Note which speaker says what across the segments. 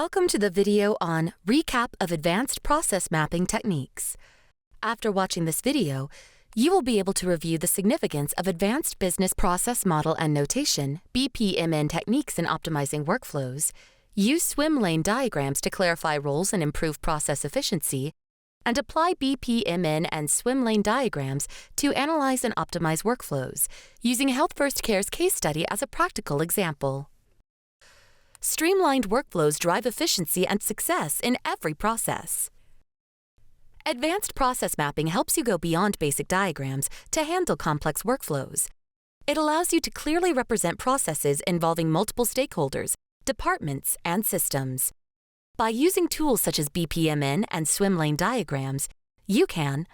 Speaker 1: Welcome to the video on Recap of Advanced Process Mapping Techniques. After watching this video, you will be able to review the significance of Advanced Business Process Model and Notation (BPMN) techniques in optimizing workflows, use swim lane diagrams to clarify roles and improve process efficiency, and apply BPMN and swim lane diagrams to analyze and optimize workflows, using Health First Care's case study as a practical example. Streamlined workflows drive efficiency and success in every process. Advanced process mapping helps you go beyond basic diagrams to handle complex workflows. It allows you to clearly represent processes involving multiple stakeholders, departments, and systems. By using tools such as BPMN and swim lane diagrams, you can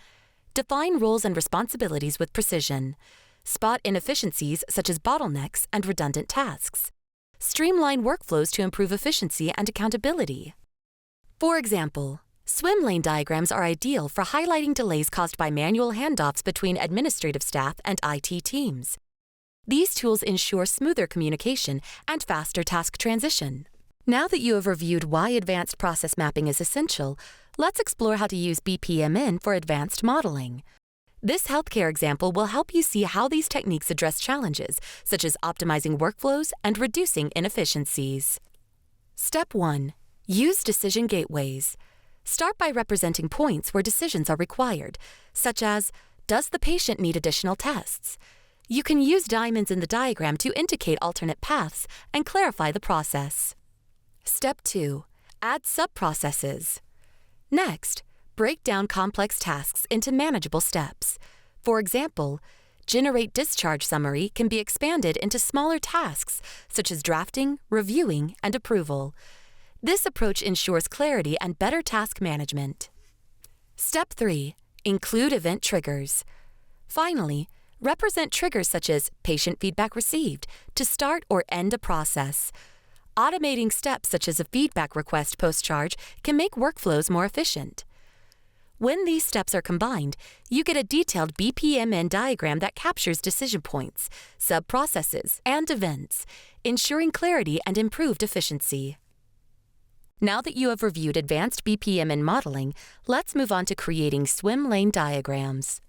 Speaker 1: define roles and responsibilities with precision, spot inefficiencies such as bottlenecks and redundant tasks, streamline workflows to improve efficiency and accountability. For example, swim lane diagrams are ideal for highlighting delays caused by manual handoffs between administrative staff and IT teams. These tools ensure smoother communication and faster task transition. Now that you have reviewed why advanced process mapping is essential, let's explore how to use BPMN for advanced modeling. This healthcare example will help you see how these techniques address challenges, such as optimizing workflows and reducing inefficiencies. Step 1. Use decision gateways. Start by representing points where decisions are required, such as, does the patient need additional tests? You can use diamonds in the diagram to indicate alternate paths and clarify the process. Step 2. Add sub-processes. Next, break down complex tasks into manageable steps. For example, generate discharge summary can be expanded into smaller tasks such as drafting, reviewing, and approval. This approach ensures clarity and better task management. Step 3. Include event triggers. Finally, represent triggers such as patient feedback received to start or end a process. Automating steps such as a feedback request post-charge can make workflows more efficient. When these steps are combined, you get a detailed BPMN diagram that captures decision points, sub-processes, and events, ensuring clarity and improved efficiency. Now that you have reviewed advanced BPMN modeling, let's move on to creating swim lane diagrams.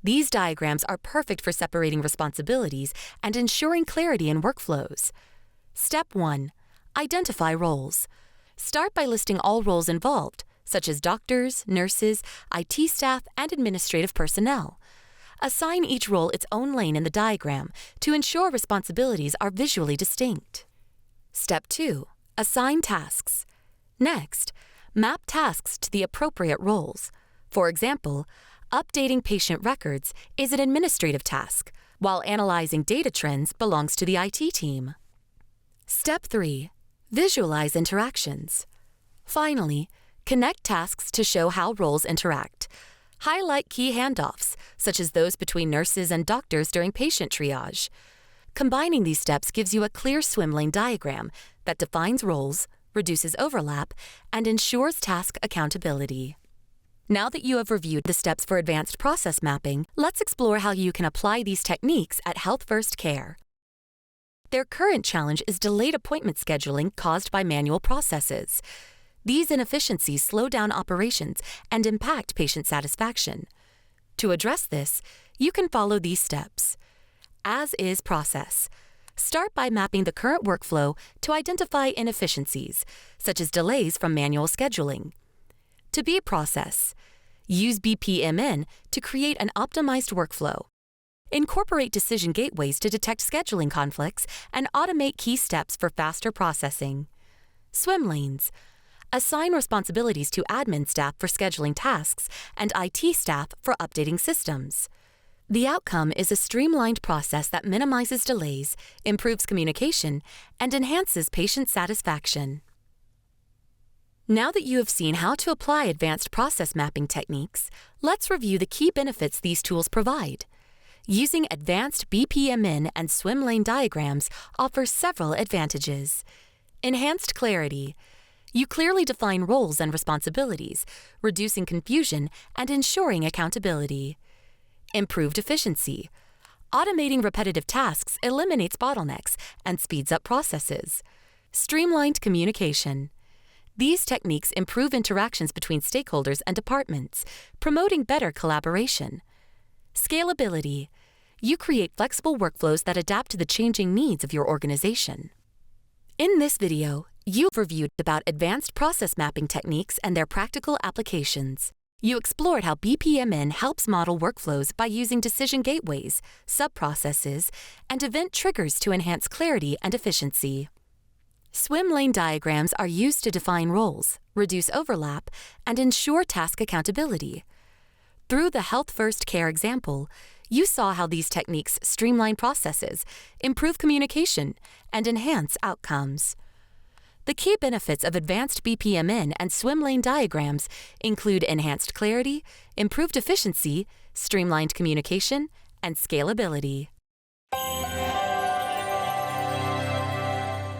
Speaker 1: These diagrams are perfect for separating responsibilities and ensuring clarity in workflows. Step 1. Identify roles. Start by listing all roles involved, such as doctors, nurses, IT staff, and administrative personnel. Assign each role its own lane in the diagram to ensure responsibilities are visually distinct. Step 2. Assign tasks. Next, map tasks to the appropriate roles. For example, updating patient records is an administrative task, while analyzing data trends belongs to the IT team. Step 3. Visualize interactions. Finally, connect tasks to show how roles interact. Highlight key handoffs, such as those between nurses and doctors during patient triage. Combining these steps gives you a clear swim lane diagram that defines roles, reduces overlap, and ensures task accountability. Now that you have reviewed the steps for advanced process mapping, let's explore how you can apply these techniques at Health First Care. Their current challenge is delayed appointment scheduling caused by manual processes. These inefficiencies slow down operations and impact patient satisfaction. To address this, you can follow these steps. As-is process. Start by mapping the current workflow to identify inefficiencies, such as delays from manual scheduling. To be process. Use BPMN to create an optimized workflow. Incorporate decision gateways to detect scheduling conflicts and automate key steps for faster processing. Swim lanes. Assign responsibilities to admin staff for scheduling tasks and IT staff for updating systems. The outcome is a streamlined process that minimizes delays, improves communication, and enhances patient satisfaction. Now that you have seen how to apply advanced process mapping techniques, let's review the key benefits these tools provide. Using advanced BPMN and swim lane diagrams offers several advantages. Enhanced clarity. You clearly define roles and responsibilities, reducing confusion and ensuring accountability. Improved efficiency. Automating repetitive tasks eliminates bottlenecks and speeds up processes. Streamlined communication. These techniques improve interactions between stakeholders and departments, promoting better collaboration. Scalability. You create flexible workflows that adapt to the changing needs of your organization. In this video, you've reviewed about advanced process mapping techniques and their practical applications. You explored how BPMN helps model workflows by using decision gateways, sub-processes, and event triggers to enhance clarity and efficiency. Swim lane diagrams are used to define roles, reduce overlap, and ensure task accountability. Through the Health First Care example, you saw how these techniques streamline processes, improve communication, and enhance outcomes. The key benefits of advanced BPMN and swim lane diagrams include enhanced clarity, improved efficiency, streamlined communication, and scalability.